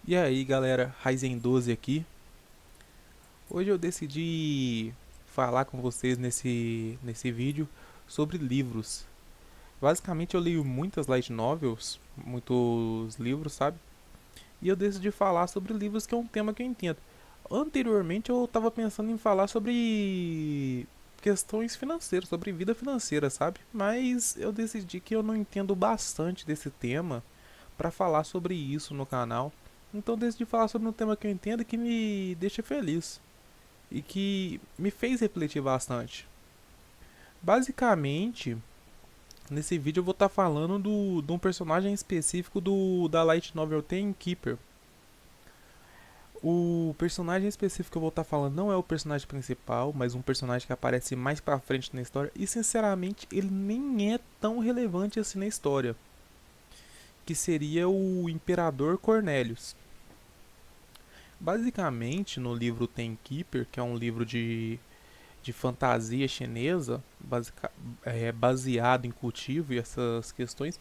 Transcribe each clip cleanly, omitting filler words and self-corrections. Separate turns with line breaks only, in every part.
E aí galera, Ryzen 12 aqui. Hoje eu decidi falar com vocês nesse vídeo sobre livros. Basicamente eu leio muitas light novels, muitos livros, sabe? E eu decidi falar sobre livros que é um tema que eu entendo. Anteriormente eu estava pensando em falar sobre questões financeiras, sobre vida financeira, sabe? Mas eu decidi que eu não entendo bastante desse tema para falar sobre isso no canal. Então decidi falar sobre um tema que eu entendo e que me deixa feliz e que me fez refletir bastante. Basicamente, nesse vídeo eu vou estar falando de um personagem específico da Light Novel Ten Keeper. O personagem específico que eu vou estar falando não é o personagem principal, mas um personagem que aparece mais pra frente na história e sinceramente ele nem é tão relevante assim na história, que seria o Imperador Cornelius. Basicamente, no livro Ten Keeper, que é um livro de fantasia chinesa, baseado em cultivo e essas questões,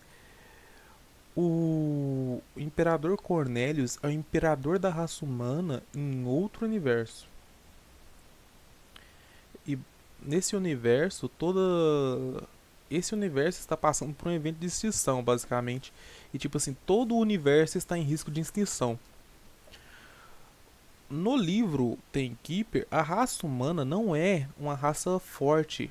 o Imperador Cornelius é o imperador da raça humana em outro universo. E nesse universo, esse universo está passando por um evento de extinção, basicamente. E tipo assim, todo o universo está em risco de extinção. No livro Ten Keeper, a raça humana não é uma raça forte.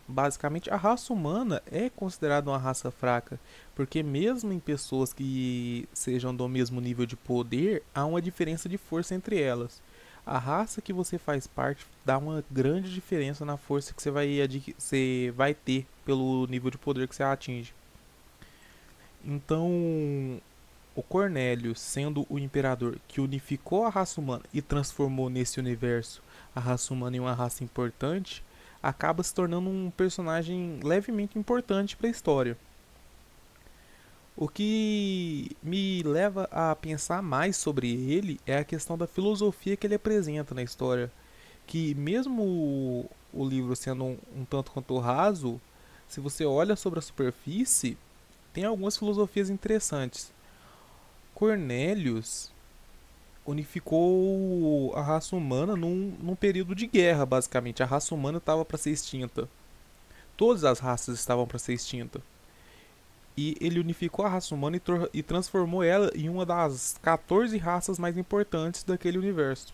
Basicamente, a raça humana é considerada uma raça fraca, porque mesmo em pessoas que sejam do mesmo nível de poder, há uma diferença de força entre elas. A raça que você faz parte dá uma grande diferença na força que você vai ter pelo nível de poder que você atinge. Então, o Cornélio, sendo o imperador que unificou a raça humana e transformou nesse universo a raça humana em uma raça importante, acaba se tornando um personagem levemente importante para a história. O que me leva a pensar mais sobre ele é a questão da filosofia que ele apresenta na história. Que mesmo o livro sendo um tanto quanto raso, se você olha sobre a superfície, tem algumas filosofias interessantes. Cornelius unificou a raça humana num período de guerra, basicamente. A raça humana estava para ser extinta. Todas as raças estavam para ser extintas. E ele unificou a raça humana e transformou ela em uma das 14 raças mais importantes daquele universo.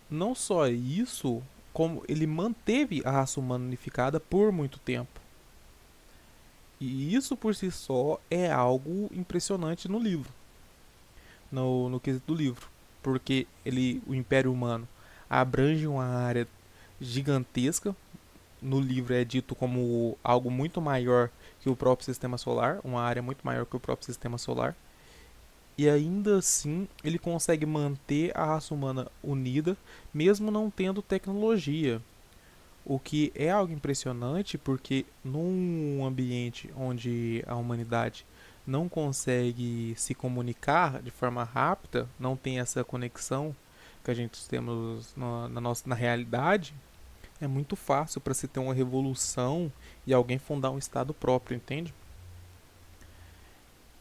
Não só isso, como ele manteve a raça humana unificada por muito tempo. E isso por si só é algo impressionante no livro, no quesito do livro, porque o Império Humano abrange uma área gigantesca. No livro é dito como algo muito maior que o próprio sistema solar, uma área muito maior que o próprio sistema solar. E ainda assim, ele consegue manter a raça humana unida, mesmo não tendo tecnologia. O que é algo impressionante porque num ambiente onde a humanidade não consegue se comunicar de forma rápida, não tem essa conexão que a gente temos na realidade, é muito fácil para se ter uma revolução e alguém fundar um estado próprio, entende?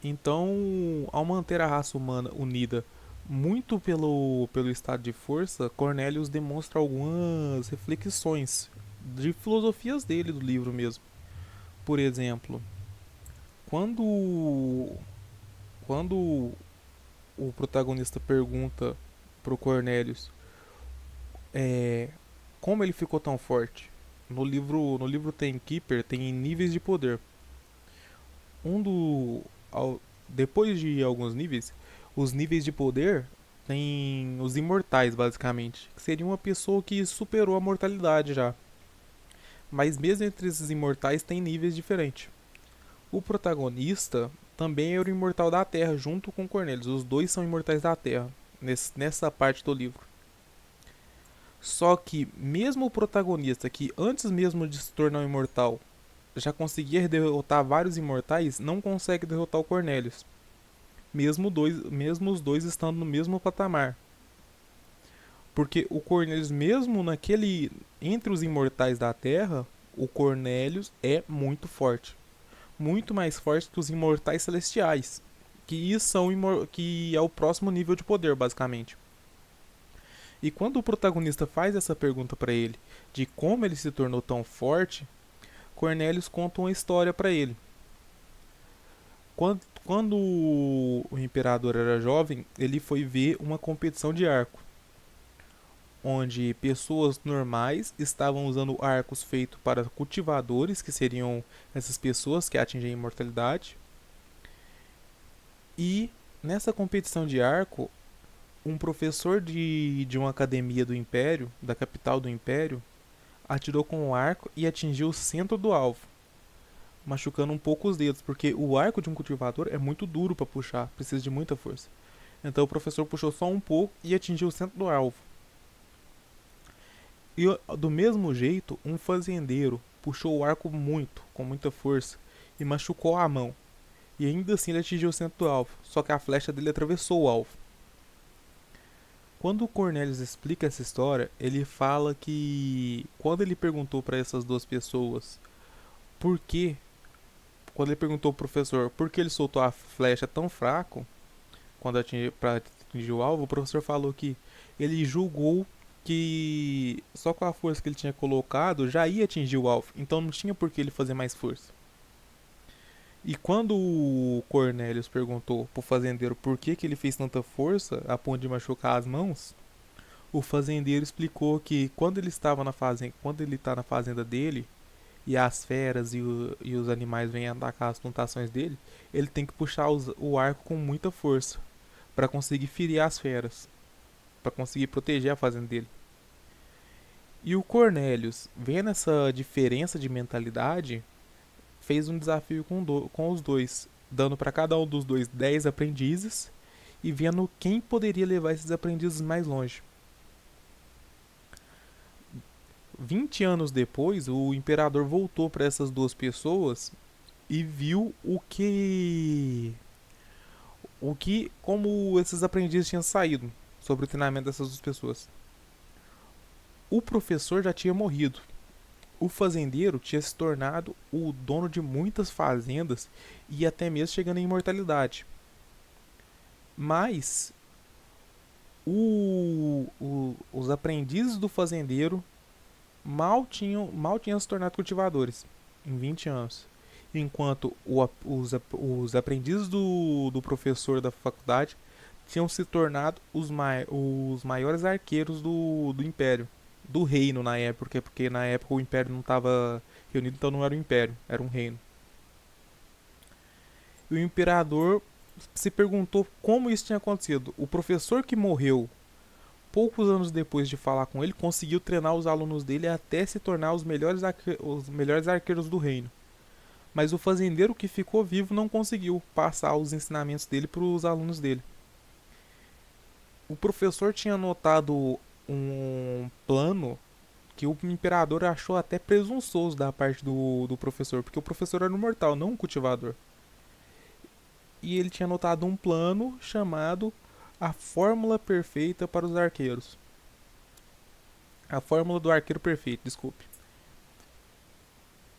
Então, ao manter a raça humana unida muito pelo estado de força, Cornelius demonstra algumas reflexões de filosofias dele do livro mesmo. Por exemplo, quando quando o protagonista pergunta pro Cornelius é, como ele ficou tão forte, no livro tem Keeper, tem níveis de poder. Um do ao, Depois de alguns níveis, os níveis de poder tem os imortais basicamente, que seria uma pessoa que superou a mortalidade já. Mas mesmo entre esses imortais tem níveis diferentes. O protagonista também era o imortal da Terra, junto com Cornelius. Os dois são imortais da Terra, nessa parte do livro. Só que, mesmo o protagonista, que antes mesmo de se tornar um imortal, já conseguia derrotar vários imortais, não consegue derrotar o Cornelius. Mesmo os dois estando no mesmo patamar. Porque o Cornelius, mesmo naquele. Entre os imortais da Terra, o Cornelius é muito forte. Muito mais forte que os imortais celestiais. que é o próximo nível de poder, basicamente. E quando o protagonista faz essa pergunta para ele de como ele se tornou tão forte, Cornelius conta uma história para ele. Quando o imperador era jovem, ele foi ver uma competição de arco, onde pessoas normais estavam usando arcos feitos para cultivadores, que seriam essas pessoas que atingem a imortalidade. E nessa competição de arco, um professor de uma academia do Império, da capital do Império, atirou com o arco e atingiu o centro do alvo, machucando um pouco os dedos, porque o arco de um cultivador é muito duro para puxar, precisa de muita força. Então o professor puxou só um pouco e atingiu o centro do alvo. E do mesmo jeito, um fazendeiro puxou o arco muito, com muita força, e machucou a mão. E ainda assim ele atingiu o centro do alvo, só que a flecha dele atravessou o alvo. Quando o Cornelius explica essa história, ele fala que quando ele perguntou para essas duas pessoas por que, quando ele perguntou ao professor por que ele soltou a flecha tão fraco quando para atingir o alvo, o professor falou que ele julgou que só com a força que ele tinha colocado já ia atingir o alvo, então não tinha por que ele fazer mais força. E quando o Cornelius perguntou pro fazendeiro por que ele fez tanta força a ponto de machucar as mãos, o fazendeiro explicou que quando ele estava na fazenda, quando ele está na fazenda dele e as feras e os animais vêm atacar as plantações dele, ele tem que puxar o arco com muita força para conseguir ferir as feras, para conseguir proteger a fazenda dele. E o Cornelius, vendo essa diferença de mentalidade, fez um desafio com os dois, dando para cada um dos dois 10 aprendizes e vendo quem poderia levar esses aprendizes mais longe. 20 anos depois, o imperador voltou para essas duas pessoas e viu como esses aprendizes tinham saído sobre o treinamento dessas duas pessoas. O professor já tinha morrido. O fazendeiro tinha se tornado o dono de muitas fazendas e até mesmo chegando à imortalidade. Mas os aprendizes do fazendeiro mal tinham se tornado cultivadores em 20 anos. Enquanto os aprendizes do professor da faculdade tinham se tornado os maiores arqueiros do Império. Do reino na época, porque na época o Império não estava reunido, então não era um Império, era um reino. E o Imperador se perguntou como isso tinha acontecido. O professor que morreu poucos anos depois de falar com ele, conseguiu treinar os alunos dele até se tornar os melhores arqueiros do reino. Mas o fazendeiro que ficou vivo não conseguiu passar os ensinamentos dele para os alunos dele. O professor tinha anotado um plano que o imperador achou até presunçoso da parte do professor, porque o professor era um mortal, não um cultivador. E ele tinha anotado um plano chamado a fórmula perfeita para os arqueiros. A fórmula do arqueiro perfeito, desculpe.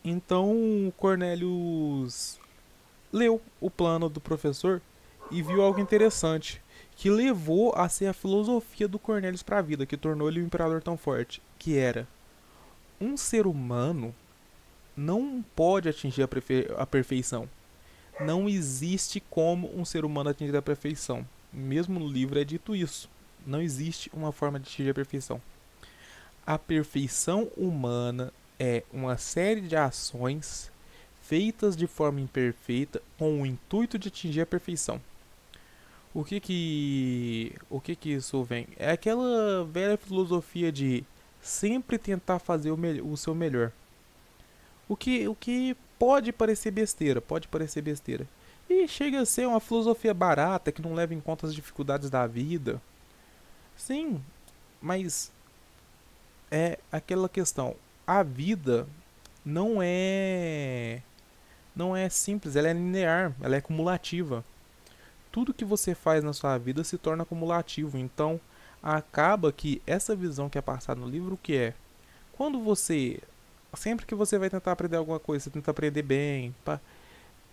Então Cornelius leu o plano do professor e viu algo interessante, que levou a ser a filosofia do Cornelius para a vida, que tornou ele um imperador tão forte, que era: um ser humano não pode atingir a perfeição. Não existe como um ser humano atingir a perfeição. Mesmo no livro é dito isso. Não existe uma forma de atingir a perfeição. A perfeição humana é uma série de ações feitas de forma imperfeita com o intuito de atingir a perfeição. O que isso vem? É aquela velha filosofia de sempre tentar fazer o seu melhor. O que pode parecer besteira. E chega a ser uma filosofia barata que não leva em conta as dificuldades da vida. Sim, mas é aquela questão. A vida não é não é simples, ela é linear, ela é cumulativa. Tudo que você faz na sua vida se torna acumulativo. Então, acaba que essa visão que é passada no livro, o que é? Quando você sempre que você vai tentar aprender alguma coisa, você tenta aprender bem, pá,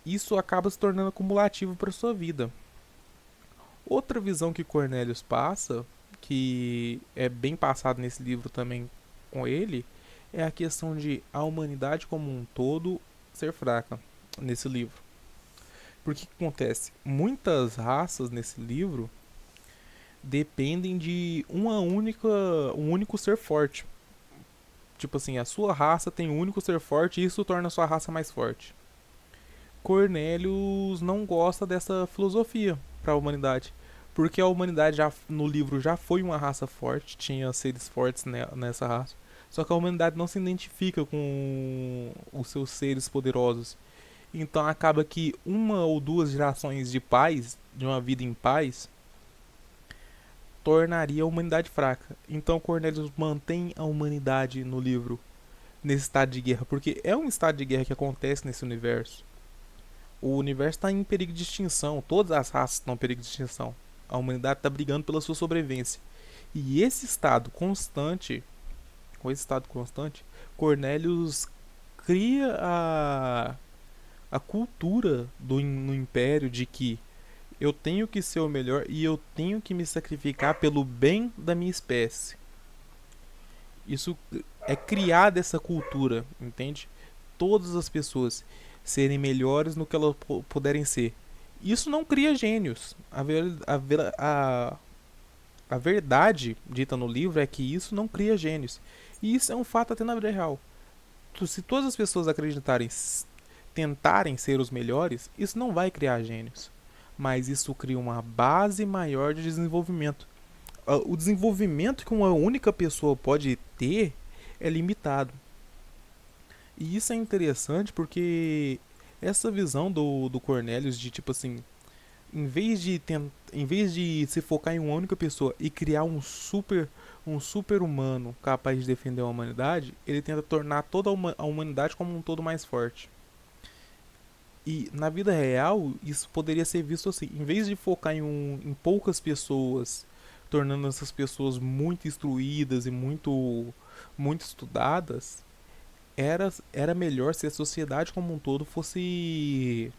isso acaba se tornando acumulativo para sua vida. Outra visão que Cornelius passa, que é bem passado nesse livro também com ele, é a questão de a humanidade como um todo ser fraca nesse livro. Porque que acontece? Muitas raças nesse livro dependem de um único ser forte. Tipo assim, a sua raça tem um único ser forte e isso torna a sua raça mais forte. Cornelius não gosta dessa filosofia para a humanidade, porque a humanidade já no livro já foi uma raça forte, tinha seres fortes nessa raça. Só que a humanidade não se identifica com os seus seres poderosos. Então acaba que uma ou duas gerações de paz, de uma vida em paz, tornaria a humanidade fraca. Então Cornelius mantém a humanidade no livro nesse estado de guerra, porque é um estado de guerra que acontece nesse universo. O universo está em perigo de extinção, todas as raças estão em perigo de extinção. A humanidade está brigando pela sua sobrevivência. E esse estado constante, com esse estado constante, Cornelius cria a cultura no império de que eu tenho que ser o melhor e eu tenho que me sacrificar pelo bem da minha espécie. Isso é criar essa cultura, entende? Todas as pessoas serem melhores no que elas puderem ser. Isso não cria gênios. A verdade dita no livro é que isso não cria gênios. E isso é um fato até na vida real. Se todas as pessoas acreditarem, tentarem ser os melhores, isso não vai criar gênios. Mas isso cria uma base maior de desenvolvimento. O desenvolvimento que uma única pessoa pode ter é limitado. E isso é interessante porque essa visão do Cornelius de tipo assim, em vez de se focar em uma única pessoa e criar um super humano capaz de defender a humanidade, ele tenta tornar toda a humanidade como um todo mais forte. E na vida real, isso poderia ser visto assim, em vez de focar em poucas pessoas, tornando essas pessoas muito instruídas e muito estudadas, era melhor se a sociedade como um todo fosse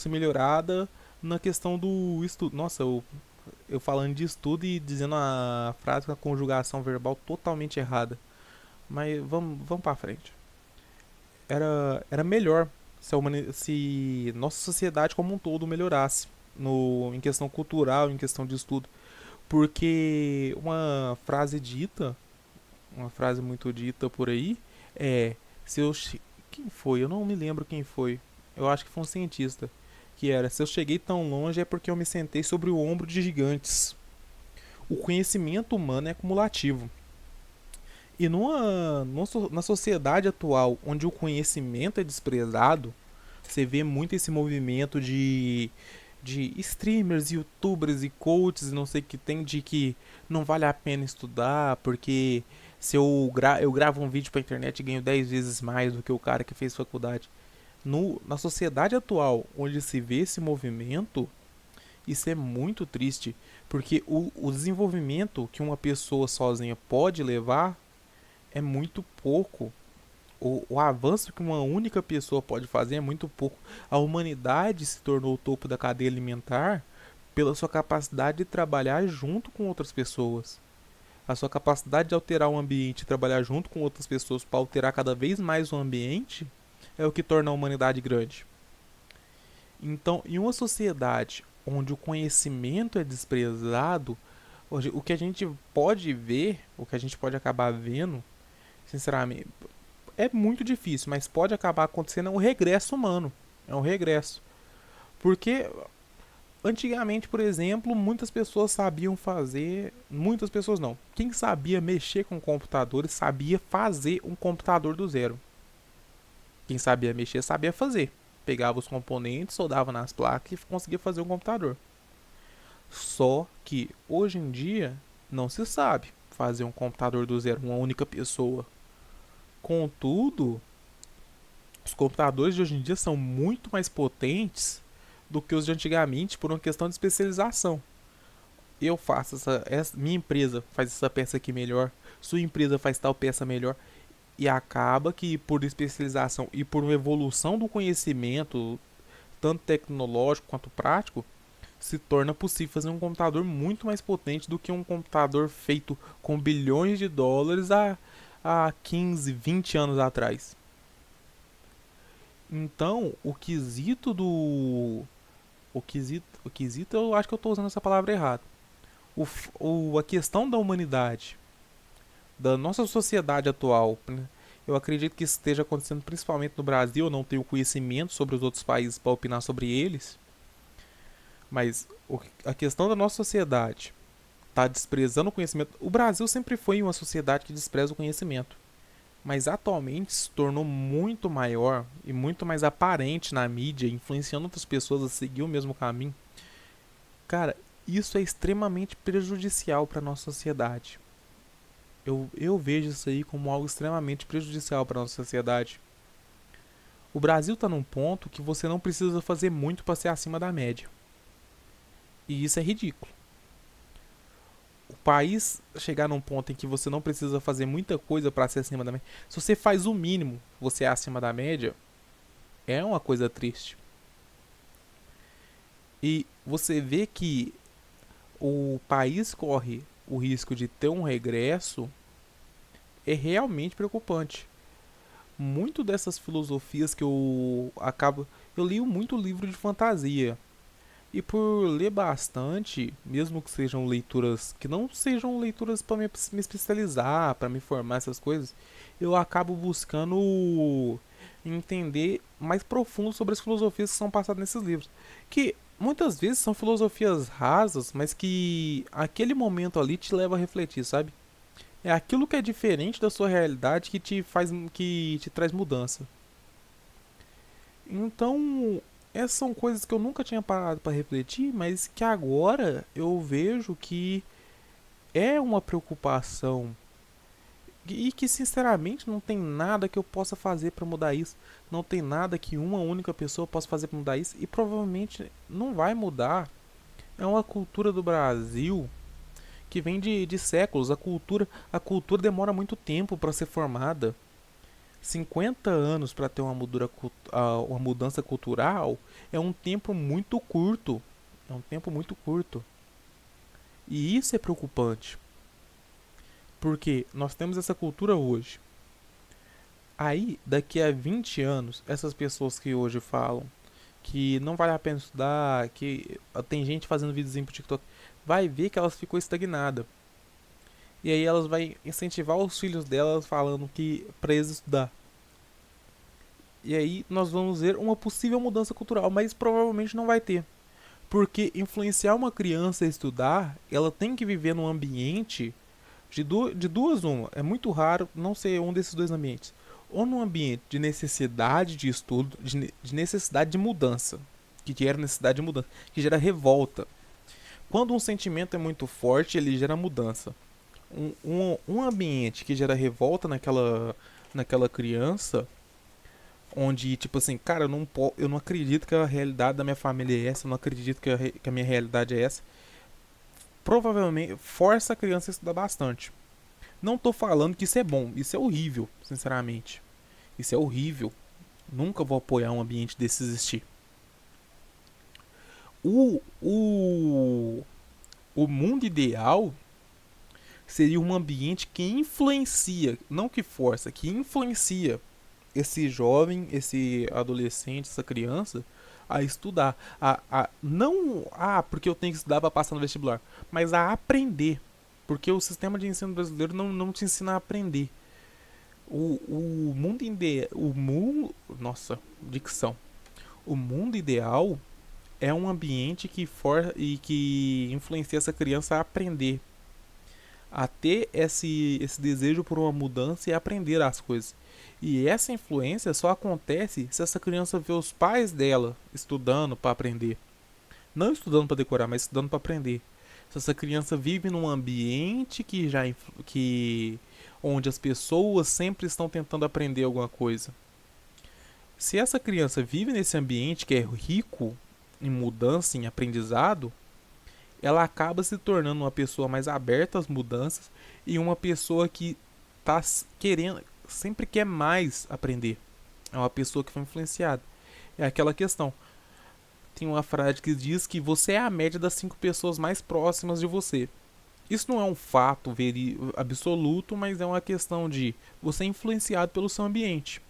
melhorada na questão do estudo. Nossa, eu falando de estudo e dizendo a frase com a conjugação verbal totalmente errada. Mas vamos para frente. Era melhor se nossa sociedade como um todo melhorasse em questão cultural, em questão de estudo. Porque uma frase muito dita por aí é se eu quem foi? Eu não me lembro quem foi. Eu acho que foi um cientista que era se eu cheguei tão longe é porque eu me sentei sobre o ombro de gigantes. O conhecimento humano é acumulativo. E na sociedade atual, onde o conhecimento é desprezado, você vê muito esse movimento de streamers, youtubers e coaches, não sei o que tem, de que não vale a pena estudar, porque se eu gravo um vídeo pra internet e ganho 10 vezes mais do que o cara que fez faculdade. Na sociedade atual, onde se vê esse movimento, isso é muito triste, porque o desenvolvimento que uma pessoa sozinha pode levar é muito pouco. O avanço que uma única pessoa pode fazer é muito pouco. A humanidade se tornou o topo da cadeia alimentar pela sua capacidade de trabalhar junto com outras pessoas. A sua capacidade de alterar o ambiente e trabalhar junto com outras pessoas para alterar cada vez mais o ambiente é o que torna a humanidade grande. Então, em uma sociedade onde o conhecimento é desprezado, hoje, o que a gente pode ver, o que a gente pode acabar vendo, sinceramente, é muito difícil, mas pode acabar acontecendo um regresso humano. É um regresso. Porque antigamente, por exemplo, muitas pessoas sabiam fazer. Muitas pessoas não. Quem sabia mexer com computadores sabia fazer um computador do zero. Quem sabia mexer sabia fazer. Pegava os componentes, soldava nas placas e conseguia fazer um computador. Só que hoje em dia não se sabe fazer um computador do zero, uma única pessoa. Contudo, os computadores de hoje em dia são muito mais potentes do que os de antigamente por uma questão de especialização. Eu faço minha empresa faz essa peça aqui melhor, sua empresa faz tal peça melhor e acaba que por especialização e por uma evolução do conhecimento, tanto tecnológico quanto prático, se torna possível fazer um computador muito mais potente do que um computador feito com bilhões de dólares há 15, 20 anos atrás. Então, o quesito eu acho que eu estou usando essa palavra errada. A questão da humanidade, da nossa sociedade atual, né, eu acredito que isso esteja acontecendo principalmente no Brasil. Eu não tenho conhecimento sobre os outros países para opinar sobre eles, mas a questão da nossa sociedade está desprezando o conhecimento. O Brasil sempre foi uma sociedade que despreza o conhecimento, mas atualmente se tornou muito maior e muito mais aparente na mídia, influenciando outras pessoas a seguir o mesmo caminho. Cara, isso é extremamente prejudicial para nossa sociedade. Eu vejo isso aí como algo extremamente prejudicial para nossa sociedade. O Brasil está num ponto que você não precisa fazer muito para ser acima da média. E isso é ridículo. O país chegar num ponto em que você não precisa fazer muita coisa para ser acima da média. Se você faz o mínimo, você é acima da média, é uma coisa triste. E você vê que o país corre o risco de ter um regresso é realmente preocupante. Muito dessas filosofias que eu acabo. Eu li muito livro de fantasia. E por ler bastante, mesmo que sejam leituras que não sejam leituras para me especializar, para me formar essas coisas, eu acabo buscando entender mais profundo sobre as filosofias que são passadas nesses livros. Que muitas vezes são filosofias rasas, mas que aquele momento ali te leva a refletir, sabe? É aquilo que é diferente da sua realidade que te traz mudança. Então, essas são coisas que eu nunca tinha parado para refletir, mas que agora eu vejo que é uma preocupação e que sinceramente não tem nada que eu possa fazer para mudar isso. Não tem nada que uma única pessoa possa fazer para mudar isso e provavelmente não vai mudar. É uma cultura do Brasil que vem de séculos. A cultura demora muito tempo para ser formada. 50 anos para ter uma mudança cultural é um tempo muito curto. É um tempo muito curto. E isso é preocupante. Porque nós temos essa cultura hoje. Aí, daqui a 20 anos, essas pessoas que hoje falam que não vale a pena estudar, que tem gente fazendo videozinho pro TikTok, vai ver que elas ficou estagnada. E aí elas vai incentivar os filhos delas falando que para eles estudar. E aí nós vamos ver uma possível mudança cultural, mas provavelmente não vai ter. Porque influenciar uma criança a estudar, ela tem que viver num ambiente de duas uma. É muito raro não ser um desses dois ambientes. Ou num ambiente de necessidade de estudo, de necessidade de mudança, que gera necessidade de mudança, que gera revolta. Quando um sentimento é muito forte, ele gera mudança. Um ambiente que gera revolta naquela criança, onde, tipo assim, cara, eu não acredito que a realidade da minha família é essa, eu não acredito que a minha realidade é essa, provavelmente força a criança a estudar bastante. Não tô falando que isso é bom, isso é horrível, sinceramente. Isso é horrível. Nunca vou apoiar um ambiente desse existir. O, o, o mundo ideal seria um ambiente que influencia, não que força, que influencia esse jovem, esse adolescente, essa criança a estudar. Não porque eu tenho que estudar para passar no vestibular, mas a aprender. Porque o sistema de ensino brasileiro não te ensina a aprender. O mundo ideal. Nossa, dicção. O mundo ideal é um ambiente que influencia essa criança a aprender. A ter esse desejo por uma mudança e aprender as coisas. E essa influência só acontece se essa criança vê os pais dela estudando para aprender. Não estudando para decorar, mas estudando para aprender. Se essa criança vive num ambiente que onde as pessoas sempre estão tentando aprender alguma coisa. Se essa criança vive nesse ambiente que é rico em mudança, em aprendizado, ela acaba se tornando uma pessoa mais aberta às mudanças e uma pessoa que está querendo, sempre quer mais aprender. É uma pessoa que foi influenciada. É aquela questão. Tem uma frase que diz que você é a média das 5 pessoas mais próximas de você. Isso não é um fato absoluto, mas é uma questão de você é influenciado pelo seu ambiente.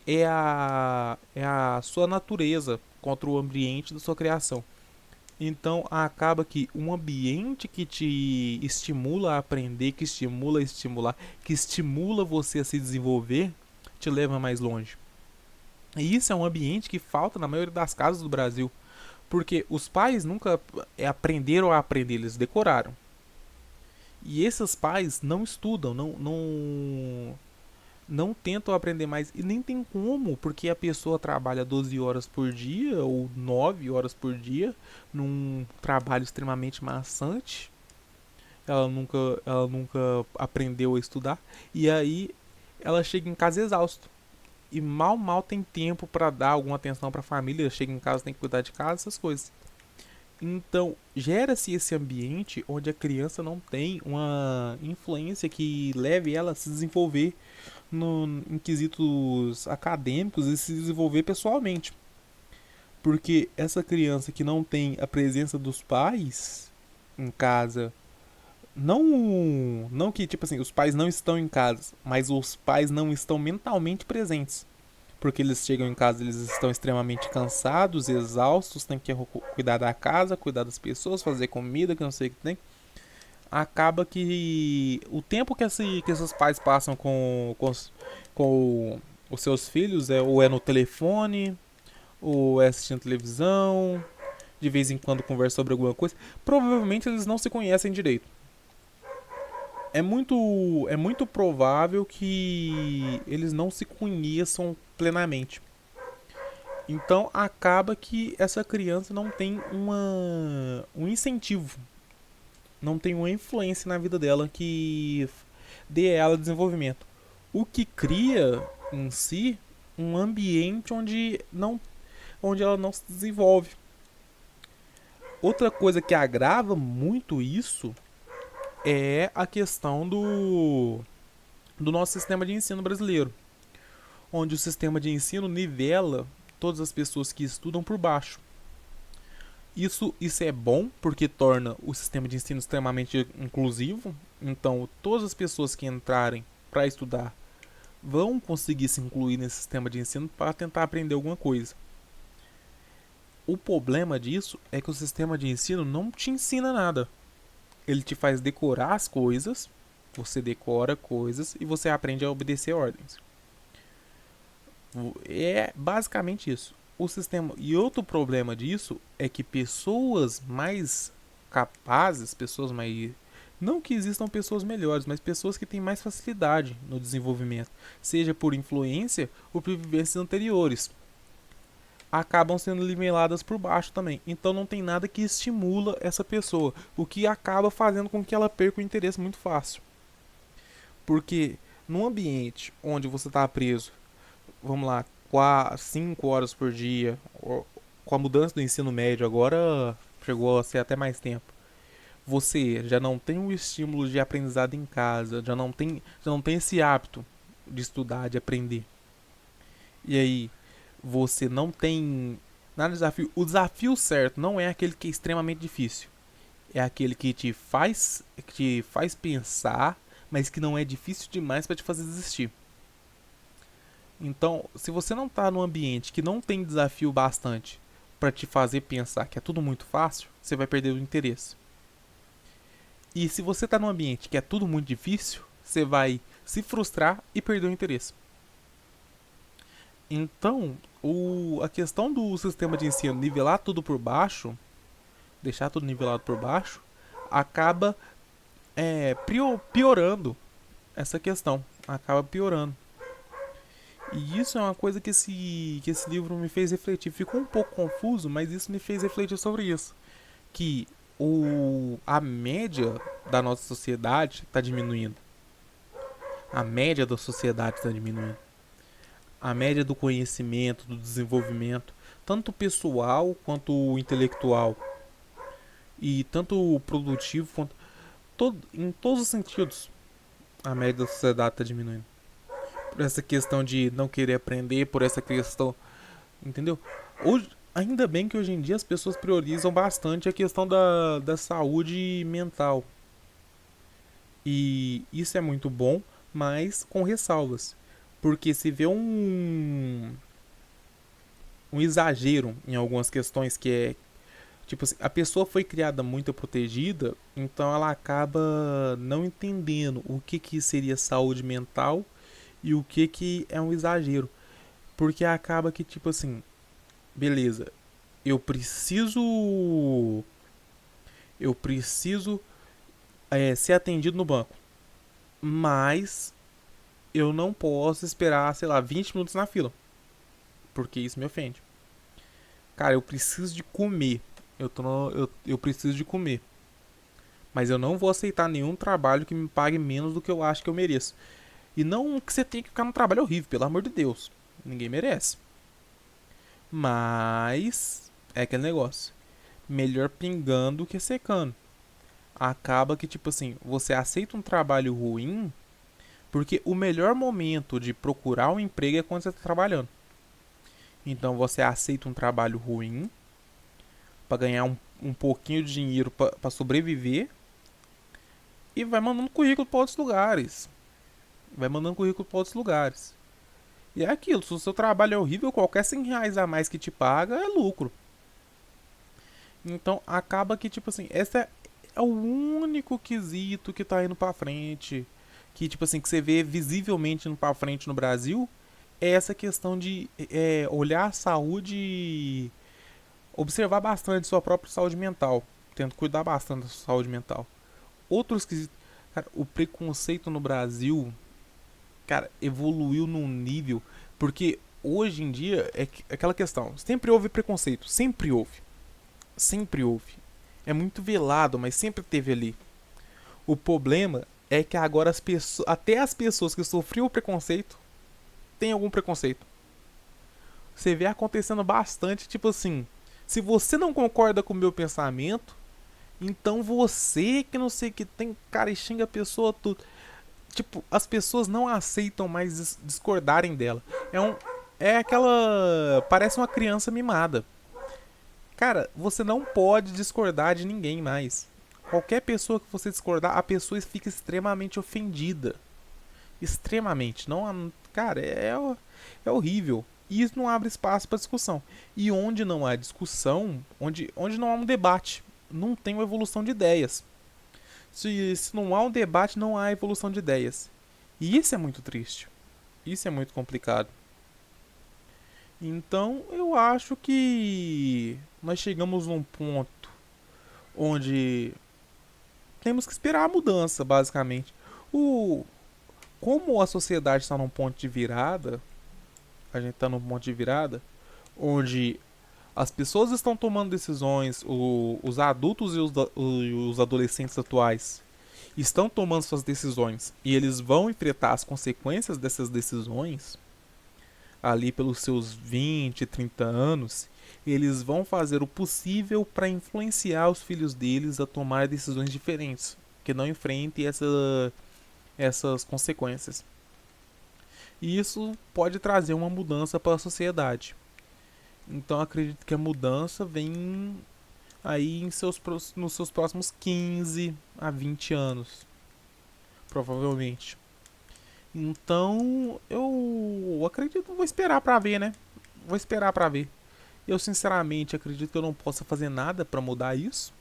É a sua natureza contra o ambiente da sua criação. Então acaba que um ambiente que te estimula a aprender, que estimula a estimular, que estimula você a se desenvolver, te leva mais longe. E isso é um ambiente que falta na maioria das casas do Brasil. Porque os pais nunca aprenderam a aprender, eles decoraram. E esses pais não estudam, não tentam aprender mais. E nem tem como, porque a pessoa trabalha 12 horas por dia ou 9 horas por dia num trabalho extremamente maçante. Ela nunca aprendeu a estudar. E aí ela chega em casa exausta. E mal tem tempo para dar alguma atenção para a família. Chega em casa, tem que cuidar de casa, essas coisas. Então, gera-se esse ambiente onde a criança não tem uma influência que leve ela a se desenvolver em quesitos acadêmicos e se desenvolver pessoalmente. Porque essa criança que não tem a presença dos pais em casa, não que tipo assim, os pais não estão em casa, mas os pais não estão mentalmente presentes. Porque eles chegam em casa, eles estão extremamente cansados, exaustos, tem que cuidar da casa, cuidar das pessoas, fazer comida, que não sei o que tem. Acaba que o tempo que esses pais passam com os seus filhos ou é no telefone, ou é assistindo televisão, de vez em quando conversa sobre alguma coisa. Provavelmente eles não se conhecem direito. É muito provável que eles não se conheçam plenamente. Então acaba que essa criança não tem um incentivo, não tem uma influência na vida dela que dê a ela desenvolvimento. O que cria em si um ambiente onde ela não se desenvolve. Outra coisa que agrava muito isso é a questão do nosso sistema de ensino brasileiro, onde o sistema de ensino nivela todas as pessoas que estudam por baixo. Isso é bom porque torna o sistema de ensino extremamente inclusivo. Então, todas as pessoas que entrarem para estudar vão conseguir se incluir nesse sistema de ensino para tentar aprender alguma coisa. O problema disso é que o sistema de ensino não te ensina nada. Ele te faz decorar as coisas, você decora coisas e você aprende a obedecer ordens. É basicamente isso. O sistema e outro problema disso é que pessoas mais capazes, pessoas mais não que existam pessoas melhores, mas pessoas que têm mais facilidade no desenvolvimento, seja por influência ou por vivências anteriores, acabam sendo niveladas por baixo também. Então não tem nada que estimula essa pessoa, o que acaba fazendo com que ela perca o interesse muito fácil. Porque num ambiente onde você está preso, vamos lá, 5 horas por dia, com a mudança do ensino médio agora chegou a ser até mais tempo. Você já não tem o estímulo de aprendizado em casa, já não tem esse hábito de estudar, de aprender. E aí, você não tem nada de desafio. O desafio certo não é aquele que é extremamente difícil. É aquele que te faz pensar, mas que não é difícil demais para te fazer desistir. Então, se você não está num ambiente que não tem desafio bastante para te fazer pensar que é tudo muito fácil, você vai perder o interesse. E se você está num ambiente que é tudo muito difícil, você vai se frustrar e perder o interesse. Então, a questão do sistema de ensino nivelar tudo por baixo, deixar tudo nivelado por baixo, acaba piorando essa questão. Acaba piorando. E isso é uma coisa que esse livro me fez refletir. Ficou um pouco confuso, mas isso me fez refletir sobre isso. Que a média da nossa sociedade está diminuindo. A média da sociedade está diminuindo. A média do conhecimento, do desenvolvimento, tanto pessoal quanto intelectual. E tanto produtivo quanto. Em todos os sentidos, a média da sociedade está diminuindo. Por essa questão de não querer aprender, por essa questão. Entendeu? Hoje, Ainda bem que hoje em dia as pessoas priorizam bastante a questão da saúde mental. E isso é muito bom, mas com ressalvas. Porque se vê um exagero em algumas questões que é. Tipo assim, a pessoa foi criada muito protegida, então ela acaba não entendendo o que seria saúde mental e o que é um exagero. Porque acaba que, tipo assim, beleza, eu preciso. Eu preciso ser atendido no banco. Mas eu não posso esperar, sei lá, 20 minutos na fila. Porque isso me ofende. Cara, eu preciso de comer. Eu preciso de comer. Mas eu não vou aceitar nenhum trabalho que me pague menos do que eu acho que eu mereço. E não que você tenha que ficar num trabalho horrível, pelo amor de Deus. Ninguém merece. Mas é aquele negócio. Melhor pingando que secando. Acaba que, tipo assim, você aceita um trabalho ruim, porque o melhor momento de procurar um emprego é quando você está trabalhando. Então você aceita um trabalho ruim para ganhar um pouquinho de dinheiro para sobreviver e vai mandando currículo para outros lugares. Vai mandando currículo para outros lugares. E é aquilo, se o seu trabalho é horrível, qualquer 100 reais a mais que te paga é lucro. Então acaba que, tipo assim, esse é o único quesito que tá indo pra frente. Que, tipo assim, que você vê visivelmente indo pra frente no Brasil. É essa questão de olhar a saúde e observar bastante sua própria saúde mental. Tento cuidar bastante da sua saúde mental. Outros quesitos. Cara, o preconceito no Brasil, cara, evoluiu num nível. Porque hoje em dia é aquela questão. Sempre houve preconceito. Sempre houve. Sempre houve. É muito velado, mas sempre teve ali. O problema é que agora as pessoas, até as pessoas que sofriam o preconceito, têm algum preconceito. Você vê acontecendo bastante, tipo assim, se você não concorda com o meu pensamento, então você que não sei o que tem, cara, e xinga a pessoa tudo. Tipo, as pessoas não aceitam mais discordarem dela. É aquela, parece uma criança mimada. Cara, você não pode discordar de ninguém mais. Qualquer pessoa que você discordar, a pessoa fica extremamente ofendida. Extremamente. Não, cara, é horrível. E isso não abre espaço para discussão. E onde não há discussão, onde não há um debate, não tem uma evolução de ideias. Se não há um debate, não há evolução de ideias. E isso é muito triste. Isso é muito complicado. Então, eu acho que nós chegamos num ponto onde temos que esperar a mudança, basicamente. O, como a sociedade está num ponto de virada, a gente está num ponto de virada, onde as pessoas estão tomando decisões, os adultos os adolescentes atuais estão tomando suas decisões e eles vão enfrentar as consequências dessas decisões ali pelos seus 20, 30 anos, eles vão fazer o possível para influenciar os filhos deles a tomar decisões diferentes, que não enfrentem essas consequências. E isso pode trazer uma mudança para a sociedade. Então acredito que a mudança vem aí nos seus próximos 15 a 20 anos, provavelmente. Então eu acredito, vou esperar para ver, né? Vou esperar para ver. Eu sinceramente acredito que eu não possa fazer nada para mudar isso,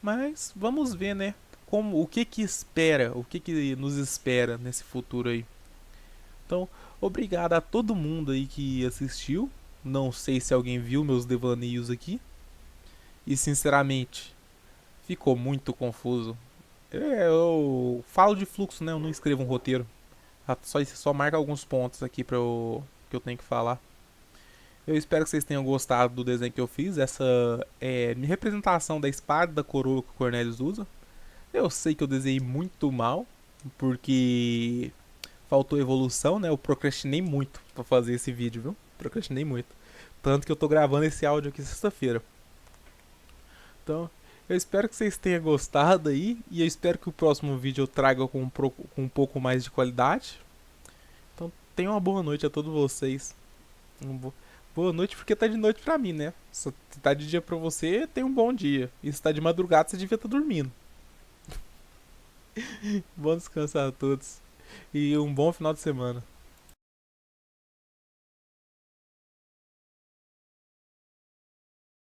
mas vamos ver, né? Como o que espera, o que nos espera nesse futuro aí. Então, obrigado a todo mundo aí que assistiu. Não sei se alguém viu meus devaneios aqui. E sinceramente, ficou muito confuso. Eu falo de fluxo, né? Eu não escrevo um roteiro. Só marca alguns pontos aqui que eu tenho que falar. Eu espero que vocês tenham gostado do desenho que eu fiz. Essa é minha representação da espada da coroa que o Cornelius usa. Eu sei que eu desenhei muito mal, porque faltou evolução, né? Eu procrastinei muito pra fazer esse vídeo, viu? Procrastinei muito. Tanto que eu tô gravando esse áudio aqui sexta-feira. Então, eu espero que vocês tenham gostado aí. E eu espero que o próximo vídeo eu traga com um pouco mais de qualidade. Então, tenham uma boa noite a todos vocês. Boa noite porque tá de noite pra mim, né? Se tá de dia pra você, tem um bom dia. E se tá de madrugada, você devia estar dormindo. Bom descanso a todos. E um bom final de semana.